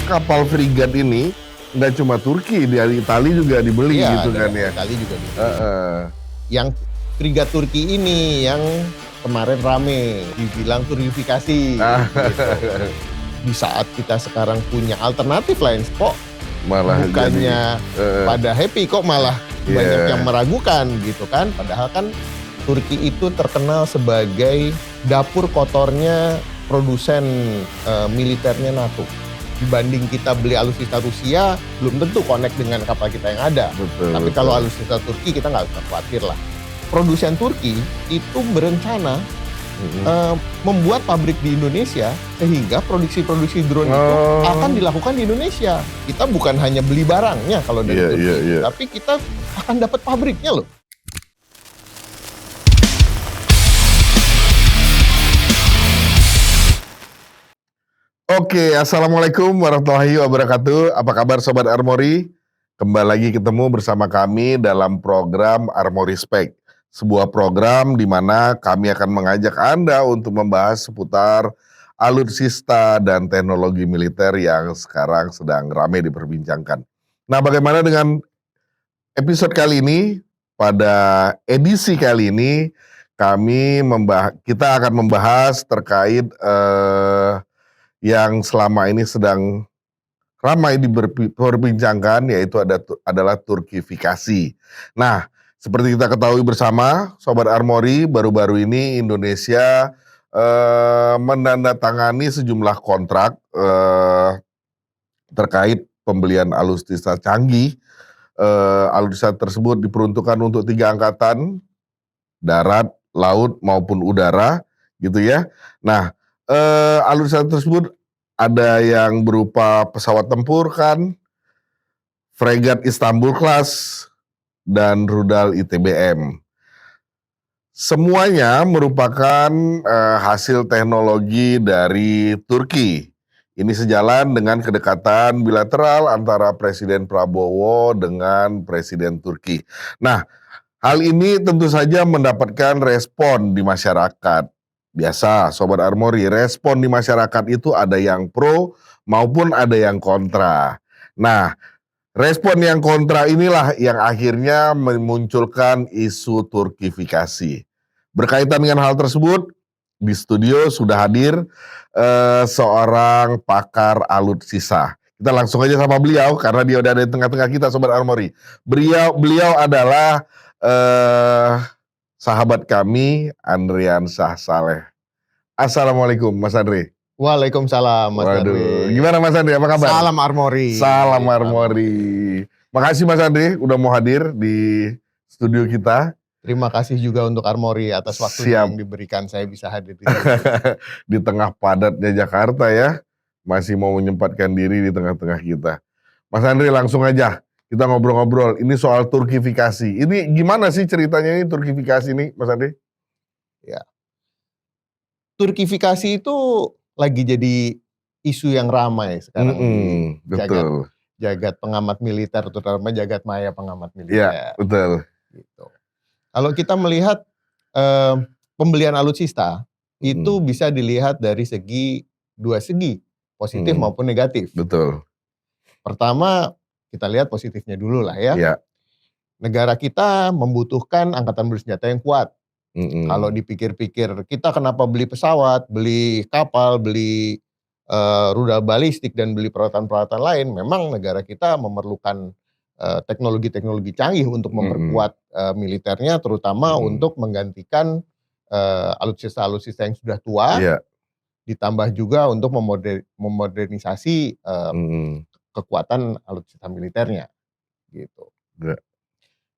kapal frigat ini nggak cuma Turki, dari Italia juga dibeli gitu kan ya. Italia juga dibeli. Yang frigat Turki ini yang kemarin rame dibilang turkifikasi. Gitu. Di saat kita sekarang punya alternatif lain kok Malah bukannya pada happy, kok malah banyak yang meragukan gitu kan. Padahal kan Turki itu terkenal sebagai dapur kotornya produsen militernya NATO. Dibanding kita beli alutsista Rusia, belum tentu connect dengan kapal kita yang ada. Tapi kalau alutsista Turki kita nggak usah khawatir lah. Produsen Turki itu berencana membuat pabrik di Indonesia sehingga produksi drone itu akan dilakukan di Indonesia. Kita bukan hanya beli barangnya kalau dari Turki, tapi kita akan dapat pabriknya loh. Oke, assalamualaikum warahmatullahi wabarakatuh. Apa kabar Sobat Armory? Kembali lagi ketemu bersama kami dalam program Armory Spec. Sebuah program di mana kami akan mengajak Anda untuk membahas seputar alutsista dan teknologi militer yang sekarang sedang ramai diperbincangkan. Nah, bagaimana dengan episode kali ini? Pada edisi kali ini kita akan membahas terkait yang selama ini sedang ramai diperbincangkan, yaitu adalah Turkifikasi. Nah, seperti kita ketahui bersama, Sobat Armory, baru-baru ini Indonesia menandatangani sejumlah kontrak terkait pembelian alutsista canggih. Alutsista tersebut diperuntukkan untuk 3 angkatan, darat, laut maupun udara, gitu ya. Nah, alutsista tersebut ada yang berupa pesawat tempur kan, fregat Istanbul class, dan rudal ITBM. Semuanya merupakan hasil teknologi dari Turki. Ini sejalan dengan kedekatan bilateral antara Presiden Prabowo dengan Presiden Turki. Nah, hal ini tentu saja mendapatkan respon di masyarakat. Biasa, Sobat Armory, respon di masyarakat itu ada yang pro maupun ada yang kontra. Nah, respon yang kontra inilah yang akhirnya memunculkan isu Turkifikasi. Berkaitan dengan hal tersebut, di studio sudah hadir seorang pakar alutsista. Kita langsung aja sama beliau karena dia udah ada di tengah-tengah kita, Sobat Armory. Beliau adalah sahabat kami, Andriansyah Saleh. Assalamualaikum Mas Andri. Waalaikumsalam Mas Andri. Waduh, gimana Mas Andri, apa kabar? Salam Armory. Salam Armory. Makasih Mas Andri udah mau hadir di studio kita. Terima kasih juga untuk Armory atas waktu yang diberikan saya bisa hadir di sini. Di tengah padatnya Jakarta ya, masih mau menyempatkan diri di tengah-tengah kita. Mas Andri, langsung aja kita ngobrol-ngobrol. Ini soal Turkifikasi. Ini gimana sih ceritanya ini Turkifikasi ini, Mas Andri? Ya. Turkifikasi itu lagi jadi isu yang ramai sekarang di betul. Jagat pengamat militer, terutama jagat maya pengamat militer. Iya, betul. Gitu. Kalau kita melihat pembelian alutsista itu bisa dilihat dari dua segi, positif maupun negatif. Betul. Pertama, kita lihat positifnya dulu lah ya. Iya. Negara kita membutuhkan angkatan bersenjata yang kuat. Kalau dipikir-pikir, kita kenapa beli pesawat, beli kapal, beli rudal balistik, dan beli peralatan-peralatan lain, memang negara kita memerlukan teknologi-teknologi canggih untuk memperkuat militernya, terutama untuk menggantikan alutsista-alutsista yang sudah tua, ditambah juga untuk memodernisasi kekuatan alutsista militernya, gitu.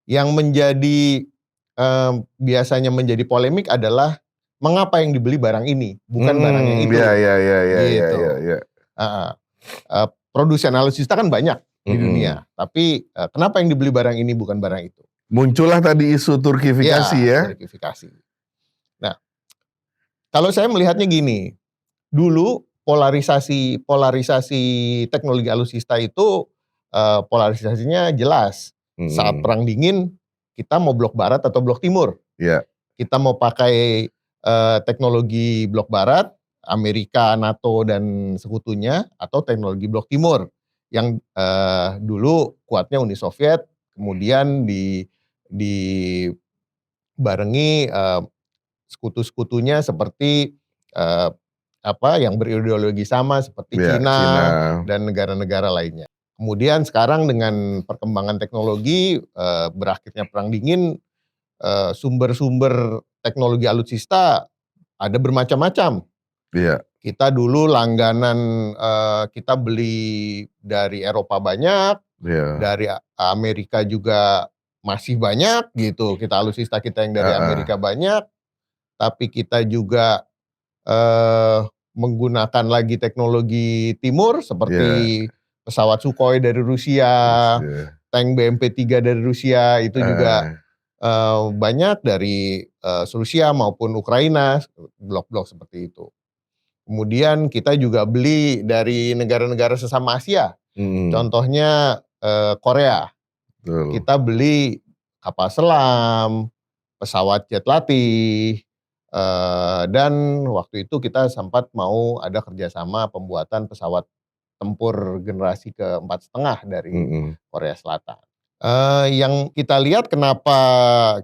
Yang menjadi biasanya menjadi polemik adalah mengapa yang dibeli barang ini, bukan barang yang itu. Iya. Produsen alutsista kan banyak di dunia, tapi kenapa yang dibeli barang ini bukan barang itu? Muncullah tadi isu Turkifikasi ya. Turkifikasi. Nah, kalau saya melihatnya gini, dulu polarisasi teknologi alutsista itu polarisasinya jelas. Saat Perang Dingin, kita mau blok barat atau blok timur. Iya. Kita mau pakai teknologi blok barat Amerika, NATO dan sekutunya, atau teknologi blok timur yang dulu kuatnya Uni Soviet, kemudian dibarengi sekutu-sekutunya seperti yang berideologi sama seperti Iya, Cina. Cina dan negara-negara lainnya. Kemudian sekarang dengan perkembangan teknologi, berakhirnya perang dingin, sumber-sumber teknologi alutsista ada bermacam-macam. Iya. Kita dulu langganan, kita beli dari Eropa banyak, Iya. dari Amerika juga masih banyak gitu, alutsista kita yang dari Amerika banyak, tapi kita juga menggunakan lagi teknologi timur seperti pesawat Sukhoi dari Rusia, tank BMP-3 dari Rusia, itu juga banyak dari Rusia maupun Ukraina, blok-blok seperti itu. Kemudian kita juga beli dari negara-negara sesama Asia, contohnya Korea. Betul. Kita beli kapal selam, pesawat jet latih, dan waktu itu kita sempat mau ada kerjasama pembuatan pesawat tempur generasi ke-4,5 dari Korea Selatan. Yang kita lihat kenapa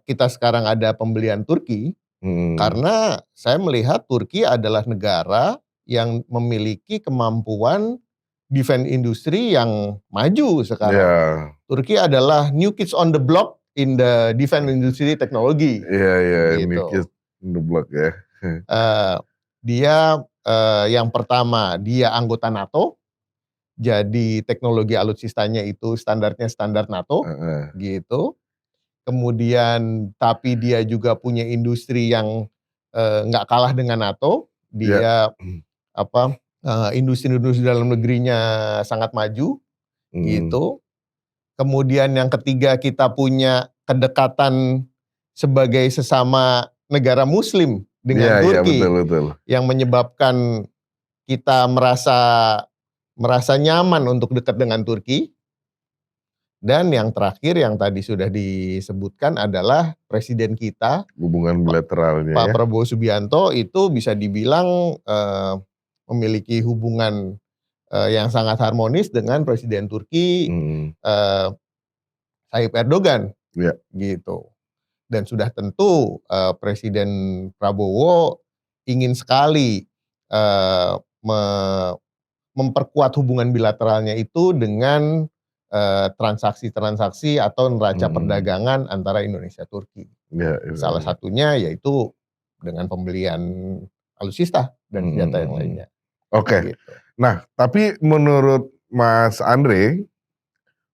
kita sekarang ada pembelian Turki, karena saya melihat Turki adalah negara yang memiliki kemampuan defense industri yang maju sekarang. Turki adalah new kids on the block in the defense industry teknologi. Iya, gitu. new kids on the block ya. Dia yang pertama, dia anggota NATO, jadi teknologi alutsistanya itu standarnya standar NATO, gitu. Kemudian tapi dia juga punya industri yang nggak kalah dengan NATO. Dia industri-industri dalam negerinya sangat maju, gitu. Kemudian yang ketiga, kita punya kedekatan sebagai sesama negara Muslim dengan Turki, betul. yang menyebabkan kita merasa nyaman untuk dekat dengan Turki. Dan yang terakhir yang tadi sudah disebutkan adalah presiden kita, hubungan bilateralnya Pak ya. Prabowo Subianto, itu bisa dibilang memiliki hubungan yang sangat harmonis dengan presiden Turki, Tayyip Erdogan, gitu. Dan sudah tentu Presiden Prabowo ingin sekali memperkuat hubungan bilateralnya itu dengan transaksi-transaksi atau neraca perdagangan antara Indonesia Turki. Salah satunya yaitu dengan pembelian alutsista dan senjata yang lainnya. Oke. Gitu. Nah, tapi menurut Mas Andre,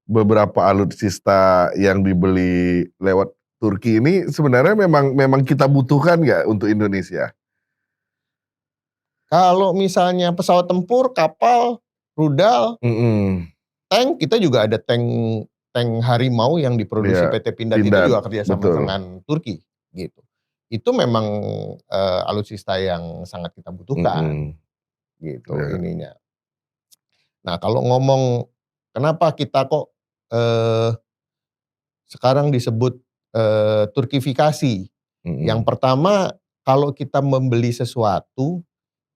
beberapa alutsista yang dibeli lewat Turki ini sebenarnya memang kita butuhkan nggak untuk Indonesia? Kalau misalnya pesawat tempur, kapal, rudal, tank, kita juga ada tank Harimau yang diproduksi PT Pindad itu juga kerjasama dengan Turki, gitu. Itu memang alutsista yang sangat kita butuhkan, gitu ininya. Nah, kalau ngomong kenapa kita kok sekarang disebut Turkifikasi. Yang pertama, kalau kita membeli sesuatu,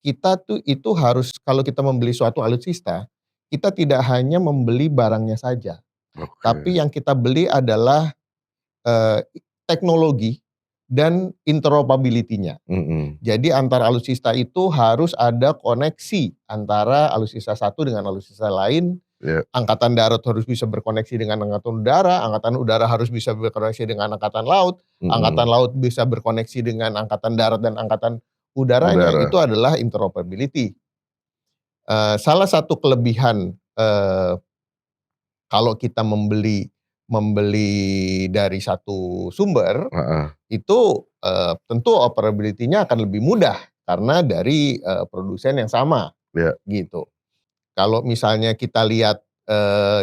kita tuh itu harus, kalau kita membeli suatu alutsista, kita tidak hanya membeli barangnya saja, tapi yang kita beli adalah teknologi dan interoperability-nya. Jadi antara alutsista itu harus ada koneksi antara alutsista satu dengan alutsista lain. Angkatan darat harus bisa berkoneksi dengan angkatan udara harus bisa berkoneksi dengan angkatan laut, angkatan laut bisa berkoneksi dengan angkatan darat dan angkatan udaranya. Itu adalah interoperability. Salah satu kelebihan kalau kita membeli dari satu sumber, itu tentu operability-nya akan lebih mudah karena dari produsen yang sama, gitu. Kalau misalnya kita lihat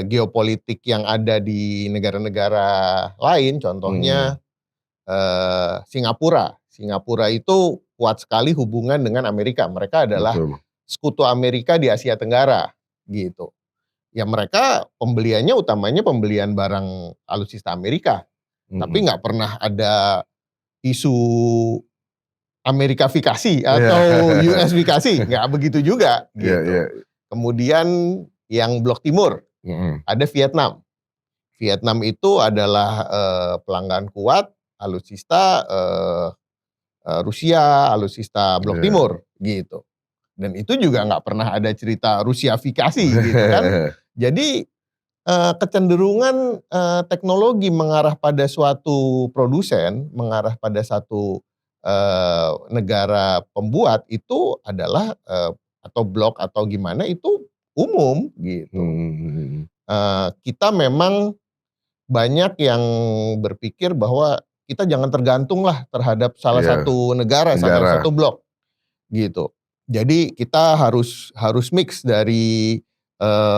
geopolitik yang ada di negara-negara lain, contohnya Singapura. Singapura itu kuat sekali hubungan dengan Amerika. Mereka adalah sekutu Amerika di Asia Tenggara, gitu. Ya mereka pembeliannya utamanya pembelian barang alutsista Amerika, tapi nggak pernah ada isu Amerikafikasi Iya. atau US-fikasi, nggak begitu juga Iya, gitu. iya. Kemudian yang blok timur, ada Vietnam. Vietnam itu adalah pelanggan kuat alutsista Rusia, alutsista blok Iya. timur gitu. Dan itu juga nggak pernah ada cerita Rusiafikasi gitu kan. Jadi kecenderungan teknologi mengarah pada suatu produsen, mengarah pada satu negara pembuat itu adalah atau blok atau gimana itu umum gitu. Kita memang banyak yang berpikir bahwa kita jangan tergantunglah terhadap salah Iya, satu negara, salah negara. satu blok gitu. Jadi kita harus mix dari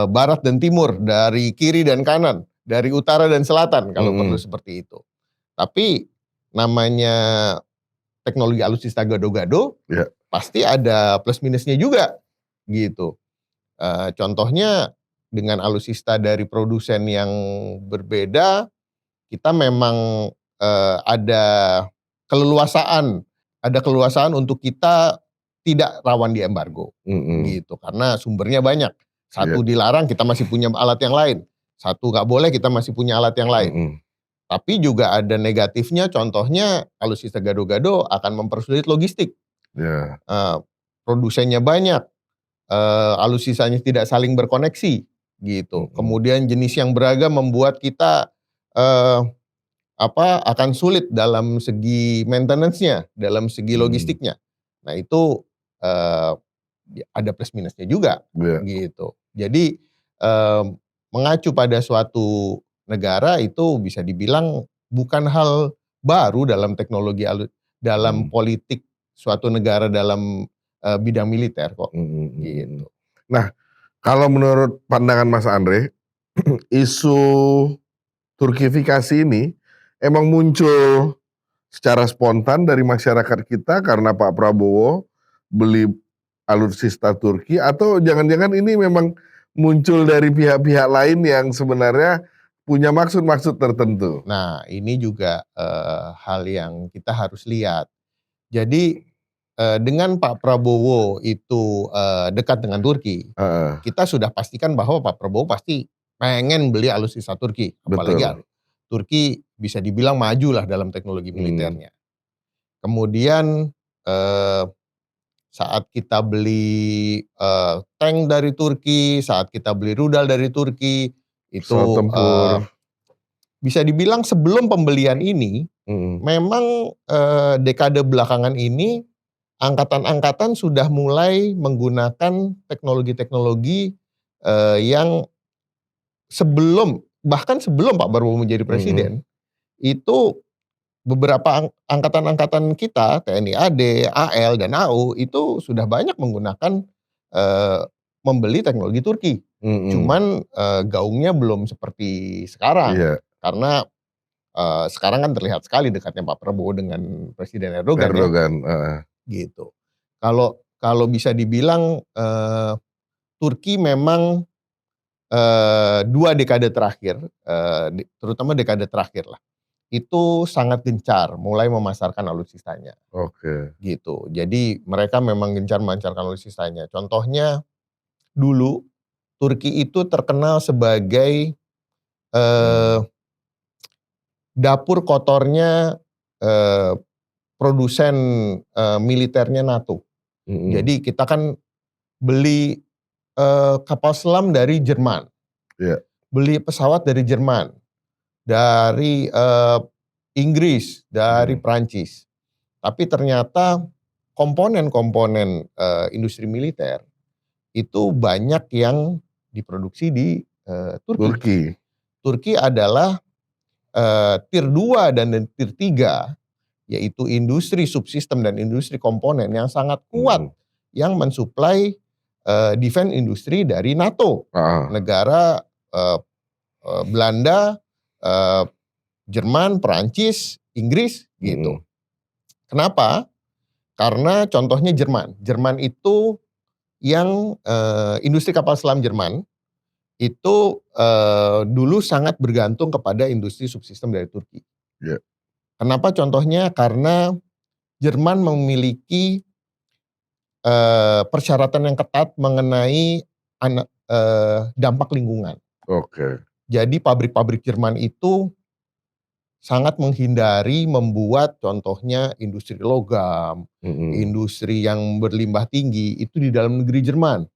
barat dan timur, dari kiri dan kanan, dari utara dan selatan kalau perlu seperti itu. Tapi namanya teknologi alutsista gado-gado, Iya. pasti ada plus minusnya juga gitu. Contohnya dengan alutsista dari produsen yang berbeda, kita memang ada keleluasaan untuk kita tidak rawan di embargo gitu, karena sumbernya banyak. Iya. Satu dilarang, kita masih punya alat yang lain. Satu nggak boleh, kita masih punya alat yang lain. Tapi juga ada negatifnya, contohnya alutsista gado-gado akan mempersulit logistik. Iya. Produsennya banyak, alutsistanya tidak saling berkoneksi gitu. Kemudian jenis yang beragam membuat kita akan sulit dalam segi maintenance-nya, dalam segi logistiknya. Nah itu ada plus minusnya juga Iya. gitu. Jadi mengacu pada suatu negara itu bisa dibilang bukan hal baru dalam teknologi dalam politik suatu negara dalam bidang militer kok gitu. Nah, kalau menurut pandangan Mas Andre, isu Turkifikasi ini emang muncul secara spontan dari masyarakat kita karena Pak Prabowo beli alutsista Turki, atau jangan-jangan ini memang muncul dari pihak-pihak lain yang sebenarnya punya maksud-maksud tertentu? Nah ini juga hal yang kita harus lihat. Jadi dengan Pak Prabowo itu dekat dengan Turki, kita sudah pastikan bahwa Pak Prabowo pasti pengen beli alutsista Turki. Apalagi Betul. Turki bisa dibilang maju lah dalam teknologi militernya. Kemudian saat kita beli tank dari Turki, saat kita beli rudal dari Turki, itu Pesawat tempur. bisa dibilang sebelum pembelian ini, memang dekade belakangan ini angkatan-angkatan sudah mulai menggunakan teknologi-teknologi yang bahkan sebelum Pak Prabowo menjadi presiden, itu beberapa angkatan-angkatan kita, TNI AD, AL, dan AU itu sudah banyak menggunakan membeli teknologi Turki. Cuman gaungnya belum seperti sekarang. Iya. Karena sekarang kan terlihat sekali dekatnya Pak Prabowo dengan Presiden Erdogan ya. Gitu. Kalau bisa dibilang Turki memang 2 dekade terakhir, terutama dekade terakhir lah, itu sangat gencar mulai memasarkan alutsistanya. Gitu. Jadi mereka memang gencar memancarkan alutsistanya. Contohnya dulu Turki itu terkenal sebagai dapur kotornya produsen militernya NATO. Jadi kita kan beli kapal selam dari Jerman, beli pesawat dari Jerman, dari Inggris, dari Prancis. Tapi ternyata komponen-komponen industri militer itu banyak yang diproduksi di Turki. Turki adalah tier 2 dan tier 3, yaitu industri subsistem dan industri komponen yang sangat kuat yang mensuplai defense industri dari NATO. Negara Belanda, Jerman, Perancis, Inggris gitu. Kenapa? Karena contohnya Jerman. Jerman itu yang industri kapal selam Jerman itu dulu sangat bergantung kepada industri subsistem dari Turki. Kenapa contohnya? Karena Jerman memiliki persyaratan yang ketat mengenai dampak lingkungan. Oke. Jadi pabrik-pabrik Jerman itu sangat menghindari membuat contohnya industri logam, industri yang berlimbah tinggi itu di dalam negeri Jerman.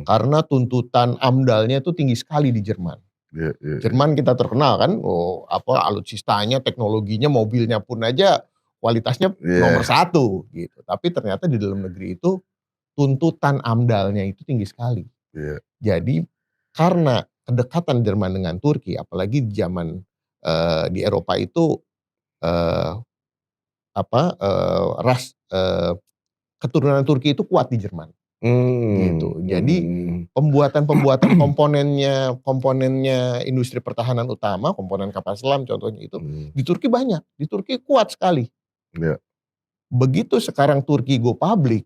Karena tuntutan AMDAL-nya itu tinggi sekali di Jerman. Jerman kita terkenal kan, alutsistanya, teknologinya, mobilnya pun aja kualitasnya nomor 1 gitu. Tapi ternyata di dalam negeri itu tuntutan AMDAL-nya itu tinggi sekali. Jadi karena kedekatan Jerman dengan Turki, apalagi di zaman di Eropa itu keturunan Turki itu kuat di Jerman. Gitu. Jadi pembuatan komponennya industri pertahanan utama, komponen kapal selam contohnya itu di Turki banyak, di Turki kuat sekali. Begitu sekarang Turki go public,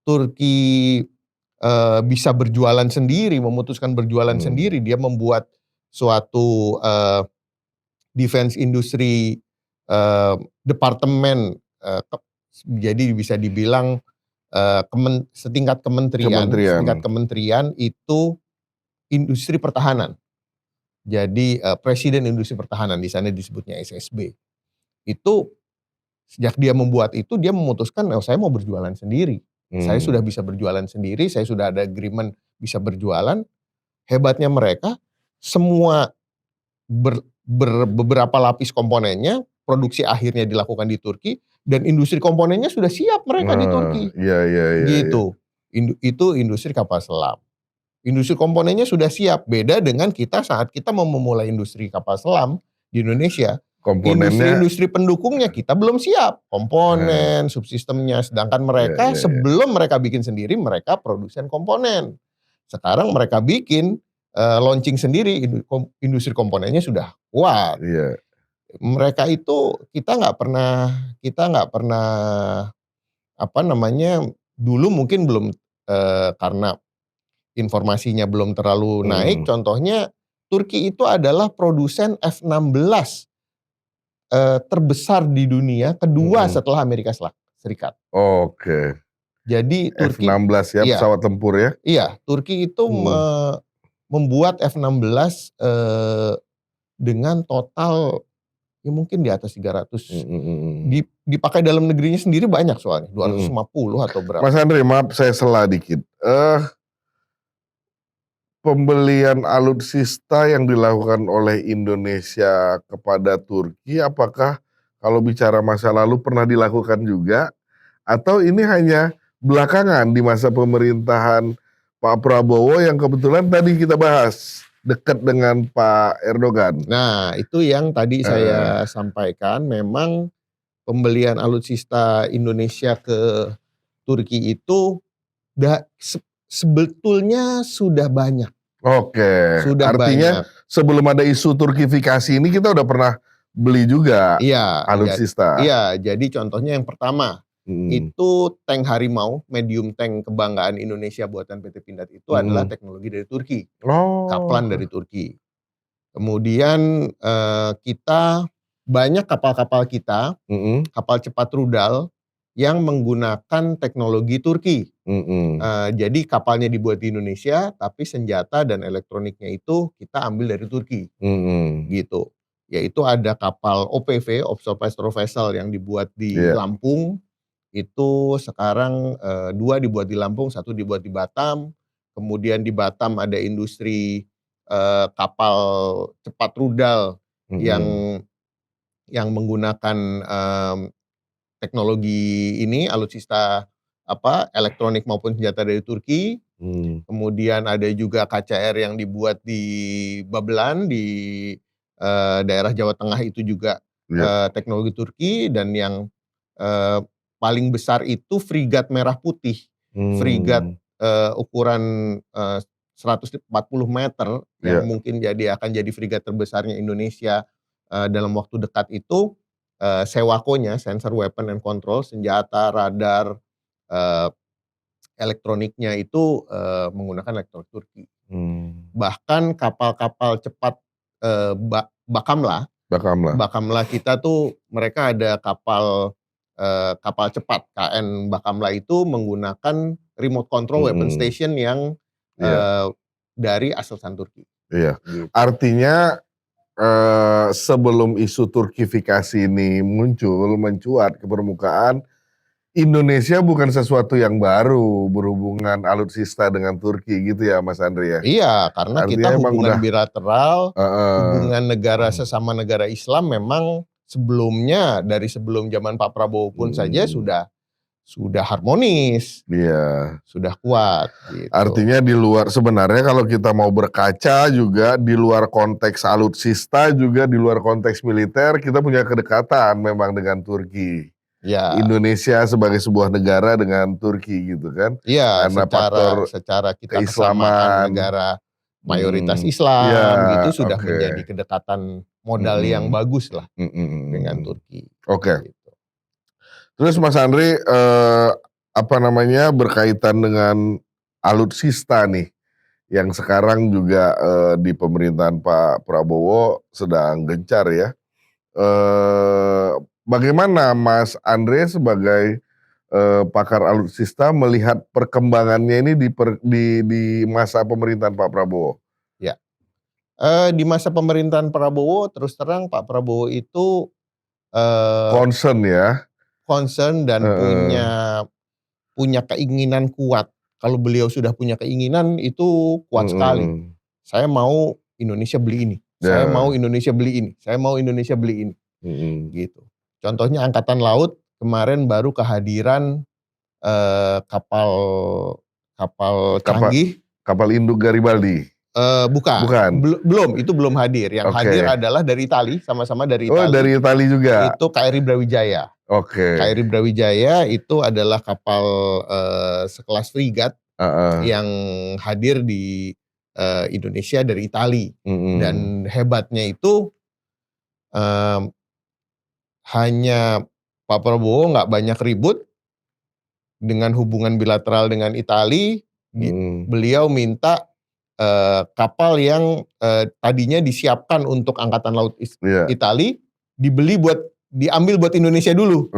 Turki bisa berjualan sendiri, memutuskan berjualan sendiri, dia membuat suatu defense industry departemen, jadi bisa dibilang setingkat kementerian itu industri pertahanan. Jadi presiden industri pertahanan, di sana disebutnya SSB. Itu sejak dia membuat itu, dia memutuskan, saya mau berjualan sendiri. Saya sudah bisa berjualan sendiri, saya sudah ada agreement bisa berjualan. Hebatnya mereka, semua beberapa lapis komponennya, produksi akhirnya dilakukan di Turki, dan industri komponennya sudah siap mereka di Turki. Gitu. Itu industri kapal selam. Industri komponennya sudah siap. Beda dengan kita saat kita mau memulai industri kapal selam di Indonesia. Industri pendukungnya kita belum siap. Komponen, subsistemnya. Sedangkan mereka sebelum mereka bikin sendiri, mereka produsen komponen. Sekarang mereka bikin launching sendiri, industri komponennya sudah kuat. Mereka itu kita nggak pernah dulu mungkin belum karena informasinya belum terlalu naik. Contohnya Turki itu adalah produsen F-16 terbesar di dunia, kedua setelah Amerika Serikat. Oke. Jadi Turki F-16 ya, pesawat tempur ya? Iya, Turki itu membuat F-16 dengan total ya mungkin di atas 300. Dipakai dalam negerinya sendiri banyak soalnya, 250 atau berapa. Mas Andre, maaf saya salah dikit. Pembelian alutsista yang dilakukan oleh Indonesia kepada Turki, apakah kalau bicara masa lalu pernah dilakukan juga? Atau ini hanya belakangan di masa pemerintahan Pak Prabowo yang kebetulan tadi kita bahas dekat dengan Pak Erdogan? Nah, itu yang tadi saya sampaikan, memang pembelian alutsista Indonesia ke Turki itu sebetulnya sudah banyak. Oke, Sudah artinya banyak. sebelum ada isu Turkifikasi ini kita udah pernah beli juga alutsista. Iya, jadi contohnya yang pertama itu tank Harimau, medium tank kebanggaan Indonesia buatan PT Pindad itu adalah teknologi dari Turki, Kaplan dari Turki. Kemudian kita banyak kapal-kapal kita, kapal cepat rudal yang menggunakan teknologi Turki. Jadi kapalnya dibuat di Indonesia, tapi senjata dan elektroniknya itu kita ambil dari Turki. Gitu. Yaitu ada kapal OPV, Offshore Patrol Vessel, yang dibuat di Lampung. Itu sekarang 2 dibuat di Lampung, 1 dibuat di Batam. Kemudian di Batam ada industri kapal cepat rudal yang menggunakan teknologi ini, alutsista elektronik maupun senjata dari Turki. Kemudian ada juga KCR yang dibuat di Babelan di daerah Jawa Tengah, itu juga teknologi Turki. Dan yang paling besar itu frigat Merah Putih, frigat ukuran 140 meter yang mungkin akan jadi frigat terbesarnya Indonesia dalam waktu dekat itu. Sewakonya, sensor weapon and control, senjata, radar, elektroniknya itu menggunakan elektronik Turki. Bahkan kapal-kapal cepat Bakamla kita tuh, mereka ada kapal kapal cepat KN Bakamla itu menggunakan remote control weapon station yang dari asalkan Turki. Iya. Gitu. Artinya sebelum isu Turkifikasi ini mencuat ke permukaan, Indonesia bukan sesuatu yang baru berhubungan alutsista dengan Turki gitu ya Mas Andre ya? Iya, karena kita Artinya emang hubungan udah bilateral, hubungan negara sesama negara Islam memang sebelumnya dari sebelum zaman Pak Prabowo pun saja sudah harmonis, Iya. sudah kuat gitu. Artinya di luar, sebenarnya kalau kita mau berkaca juga di luar konteks alutsista juga di luar konteks militer kita punya kedekatan memang dengan Turki. Ya. Indonesia sebagai sebuah negara dengan Turki gitu kan. Iya, Karena faktor secara kita kesamaan keislaman. negara mayoritas Islam Ya, gitu sudah oke. menjadi kedekatan modal yang bagus lah dengan Turki. Oke. Gitu. Terus Mas Andre berkaitan dengan alutsista nih yang sekarang juga di pemerintahan Pak Prabowo sedang gencar ya. Bagaimana Mas Andre sebagai pakar alutsista melihat perkembangannya ini di masa pemerintahan Pak Prabowo? Ya, di masa pemerintahan Prabowo terus terang Pak Prabowo itu concern ya. Concern dan punya keinginan kuat. Kalau beliau sudah punya keinginan itu kuat sekali. Saya mau Indonesia beli ini, saya mau Indonesia beli ini, saya mau Indonesia beli ini, gitu. Contohnya Angkatan Laut kemarin baru kehadiran kapal canggih. Kapal induk Garibaldi. Bukan. Belum, itu belum hadir. Yang hadir adalah dari Itali, sama-sama dari Itali. Oh, dari Itali juga. Itu KRI Brawijaya. KRI Brawijaya itu adalah kapal sekelas frigat yang hadir di Indonesia dari Itali. Dan hebatnya itu hanya Pak Prabowo nggak banyak ribut dengan hubungan bilateral dengan Itali. Beliau minta kapal yang tadinya disiapkan untuk Angkatan Laut Itali diambil buat Indonesia dulu,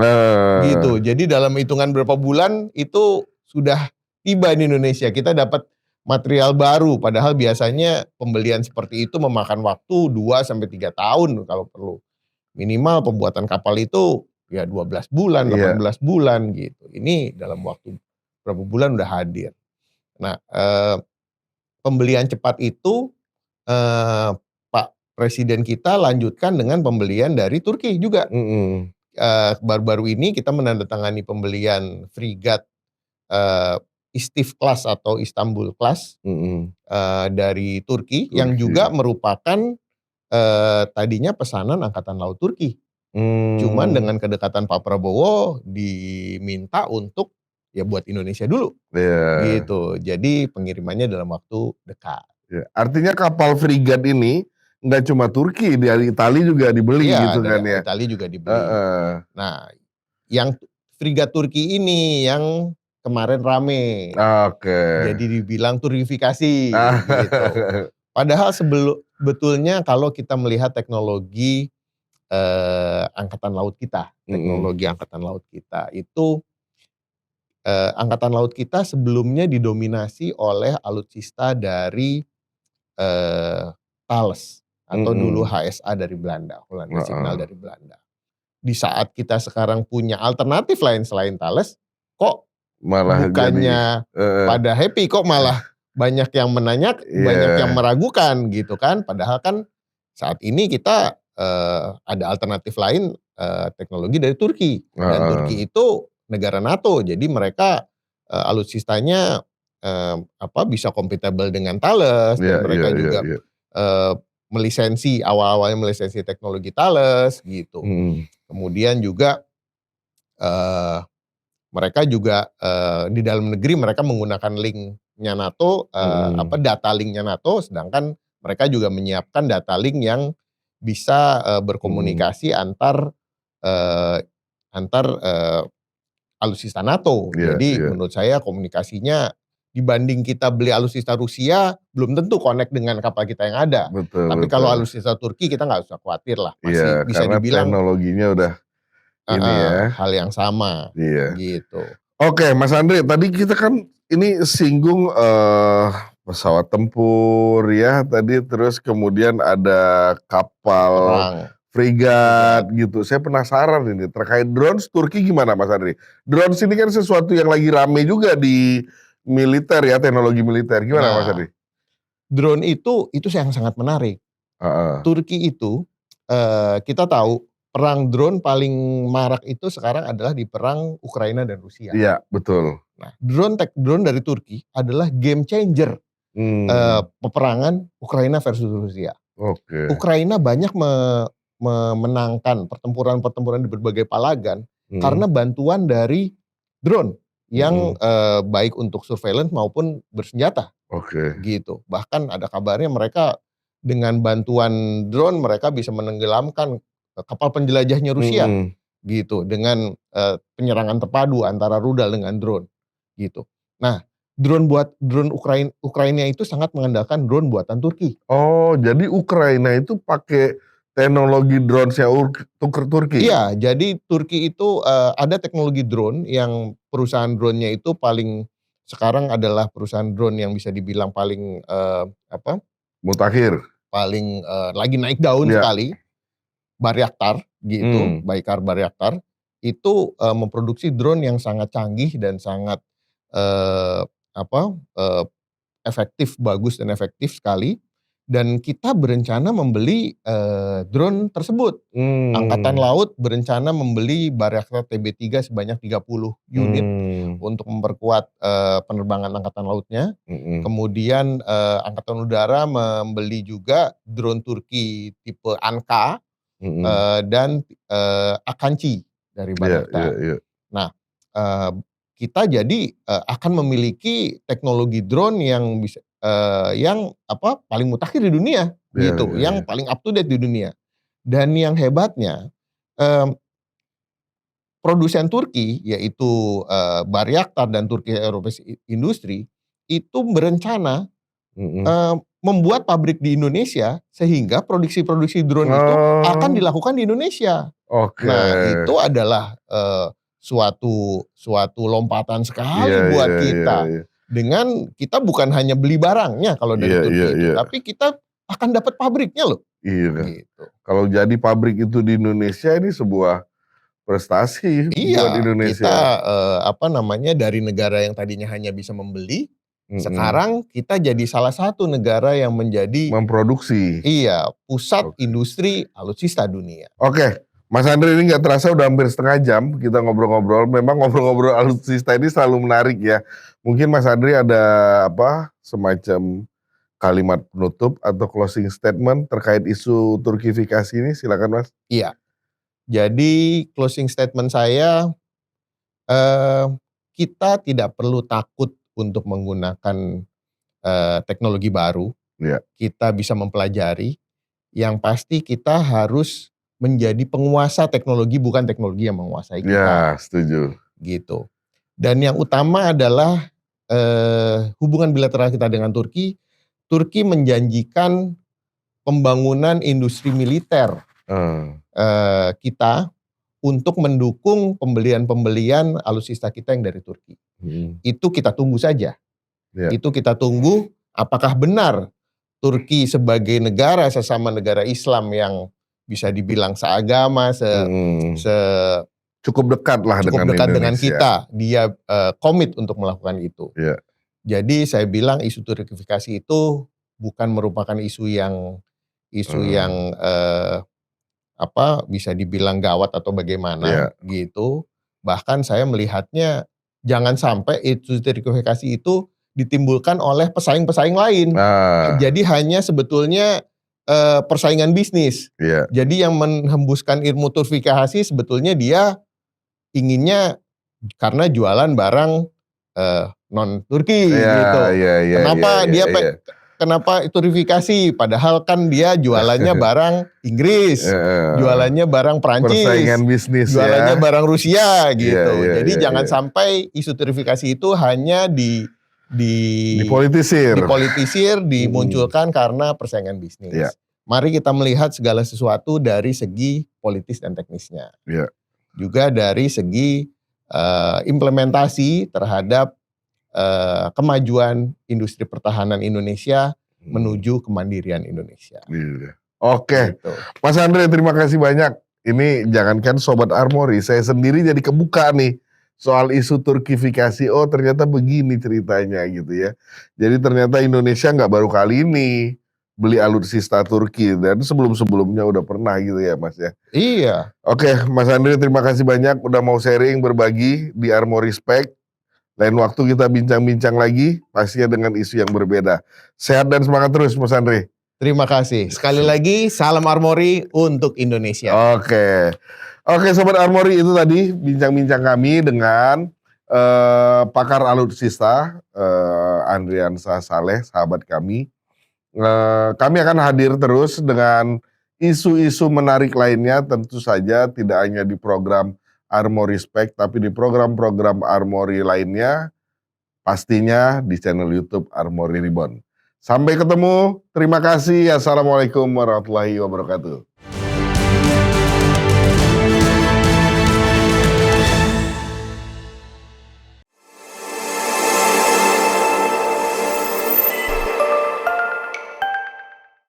gitu. Jadi dalam hitungan berapa bulan itu sudah tiba di Indonesia. Kita dapat material baru, padahal biasanya pembelian seperti itu memakan waktu 2-3 tahun kalau perlu. Minimal pembuatan kapal itu ya 12 bulan, 18 bulan gitu. Ini dalam waktu berapa bulan udah hadir. Nah, pembelian cepat itu Pak Presiden kita lanjutkan dengan pembelian dari Turki juga. Baru-baru ini kita menandatangani pembelian frigat Istif Class atau Istanbul Class dari Turki yang juga merupakan tadinya pesanan Angkatan Laut Turki. Cuman dengan kedekatan Pak Prabowo diminta untuk ya buat Indonesia dulu, gitu. Jadi pengirimannya dalam waktu dekat. Artinya kapal frigat ini nggak cuma Turki, dari Itali juga dibeli gitu kan ya? Itali juga dibeli. Nah, yang frigat Turki ini yang kemarin rame. Jadi dibilang Turkifikasi, gitu. Padahal sebetulnya kalau kita melihat teknologi Angkatan Laut kita, itu Angkatan Laut kita sebelumnya didominasi oleh alutsista dari Thales atau dulu HSA dari Belanda, Hollandia Signal dari Belanda. Di saat kita sekarang punya alternatif lain selain Thales, kok malah bukannya pada happy, kok malah banyak yang banyak yang meragukan gitu kan. Padahal kan saat ini kita ada alternatif lain teknologi dari Turki. Dan Turki itu negara NATO, jadi mereka alutsistanya bisa compatible dengan Thales, dan mereka juga awal-awalnya melisensi teknologi Thales gitu. Kemudian juga mereka juga di dalam negeri mereka menggunakan linknya NATO, data linknya NATO, sedangkan mereka juga menyiapkan data link yang bisa berkomunikasi antar alutsista NATO. Jadi menurut saya komunikasinya dibanding kita beli alutsista Rusia belum tentu connect dengan kapal kita yang ada. Tapi kalau alutsista Turki kita nggak usah khawatir lah, masih bisa dibilang teknologinya udah ini ya. Hal yang sama, Iya. gitu. Oke, Mas Andre, tadi kita kan ini singgung pesawat tempur ya tadi, terus kemudian ada kapal Perang. frigat gitu. Saya penasaran ini terkait drones Turki gimana Mas Andre? Drones ini kan sesuatu yang lagi rame juga di militer ya, teknologi militer. Gimana Mas Andre? Drone itu yang sangat menarik. Turki itu kita tahu perang drone paling marak itu sekarang adalah di perang Ukraina dan Rusia. Iya, betul. Nah, drone dari Turki adalah game changer peperangan Ukraina versus Rusia. Oke. Ukraina banyak memenangkan pertempuran-pertempuran di berbagai palagan karena bantuan dari drone yang baik untuk surveillance maupun bersenjata. Oke. Gitu. Bahkan ada kabarnya mereka dengan bantuan drone mereka bisa menenggelamkan kapal penjelajahnya Rusia. Gitu, dengan penyerangan terpadu antara rudal dengan drone. Gitu. Nah, drone Ukraina itu sangat mengandalkan drone buatan Turki. Oh, jadi Ukraina itu pakai teknologi drones-nya Turki? Iya, jadi Turki itu ada teknologi drone yang perusahaan drone-nya itu paling sekarang adalah perusahaan drone yang bisa dibilang paling mutakhir. Paling lagi naik daun sekali. Bayraktar gitu, Baykar Bayraktar itu memproduksi drone yang sangat canggih dan sangat efektif, bagus dan efektif sekali. Dan kita berencana membeli drone tersebut. Angkatan Laut berencana membeli Bayraktar TB3 sebanyak 30 unit untuk memperkuat penerbangan Angkatan Lautnya. Kemudian Angkatan Udara membeli juga drone Turki tipe Anka dan Akanci dari Bayraktar. Nah, kita jadi akan memiliki teknologi drone yang bisa paling mutakhir di dunia gitu, yang paling up to date di dunia. Dan yang hebatnya produsen Turki yaitu Bayraktar dan Turki Aerospace Industry itu berencana membuat pabrik di Indonesia sehingga produksi drone itu akan dilakukan di Indonesia. Nah, itu adalah suatu lompatan sekali buat kita. Dengan kita bukan hanya beli barangnya kalau dari Turki itu, tapi kita akan dapat pabriknya loh. Iya. Gitu. Kalau jadi pabrik itu di Indonesia ini sebuah prestasi buat Indonesia. Kita dari negara yang tadinya hanya bisa membeli, sekarang kita jadi salah satu negara yang menjadi memproduksi. Iya, pusat industri alutsista dunia. Oke, Mas Andre, ini nggak terasa udah hampir setengah jam kita ngobrol-ngobrol. Memang ngobrol-ngobrol alutsista ini selalu menarik ya. Mungkin Mas Andre ada semacam kalimat penutup atau closing statement terkait isu Turkifikasi ini, silakan Mas. Iya. Jadi closing statement saya, kita tidak perlu takut untuk menggunakan teknologi baru. Kita bisa mempelajari. Yang pasti kita harus menjadi penguasa teknologi, bukan teknologi yang menguasai kita. Ya, setuju. Gitu. Dan yang utama adalah hubungan bilateral kita dengan Turki. Turki menjanjikan pembangunan industri militer kita untuk mendukung pembelian alutsista kita yang dari Turki. Itu kita tunggu saja. Itu kita tunggu apakah benar Turki sebagai negara sesama negara Islam yang bisa dibilang seagama, cukup dekat lah dengan kita, dia komit untuk melakukan itu. Jadi saya bilang isu Turkifikasi itu bukan merupakan isu yang bisa dibilang gawat atau bagaimana gitu. Bahkan saya melihatnya jangan sampai isu Turkifikasi itu ditimbulkan oleh pesaing-pesaing lain. Jadi hanya sebetulnya persaingan bisnis. Jadi yang menghembuskan ilmu Turkifikasi sebetulnya dia inginnya karena jualan barang non Turki gitu. Kenapa Turkifikasi? Padahal kan dia jualannya barang Inggris, jualannya barang Perancis, persaingan bisnis, jualannya barang Rusia gitu. Jadi jangan sampai isu Turkifikasi itu hanya dipolitisir, dimunculkan karena persaingan bisnis. Mari kita melihat segala sesuatu dari segi politis dan teknisnya. juga dari segi implementasi terhadap kemajuan industri pertahanan Indonesia menuju kemandirian Indonesia. Iya. Oke, Gitu. Mas Andre terima kasih banyak. Ini jangankan Sobat Armory, saya sendiri jadi kebuka nih soal isu Turkifikasi. Oh ternyata begini ceritanya gitu ya. Jadi ternyata Indonesia nggak baru kali ini beli alutsista Turki dan sebelum-sebelumnya udah pernah gitu ya Mas ya. Iya. Oke, Mas Andre terima kasih banyak udah mau sharing berbagi di Armory Spec. Lain waktu kita bincang-bincang lagi, pastinya dengan isu yang berbeda. Sehat dan semangat terus Mas Andre. Terima kasih. Sekali lagi salam Armory untuk Indonesia. Oke. Oke Sobat Armory, itu tadi bincang-bincang kami dengan pakar alutsista Andriansa Saleh, sahabat kami. Kami akan hadir terus dengan isu-isu menarik lainnya, tentu saja tidak hanya di program Armory Spec, tapi di program-program Armory lainnya, pastinya di channel YouTube Armory Reborn. Sampai ketemu, terima kasih. Assalamualaikum warahmatullahi wabarakatuh.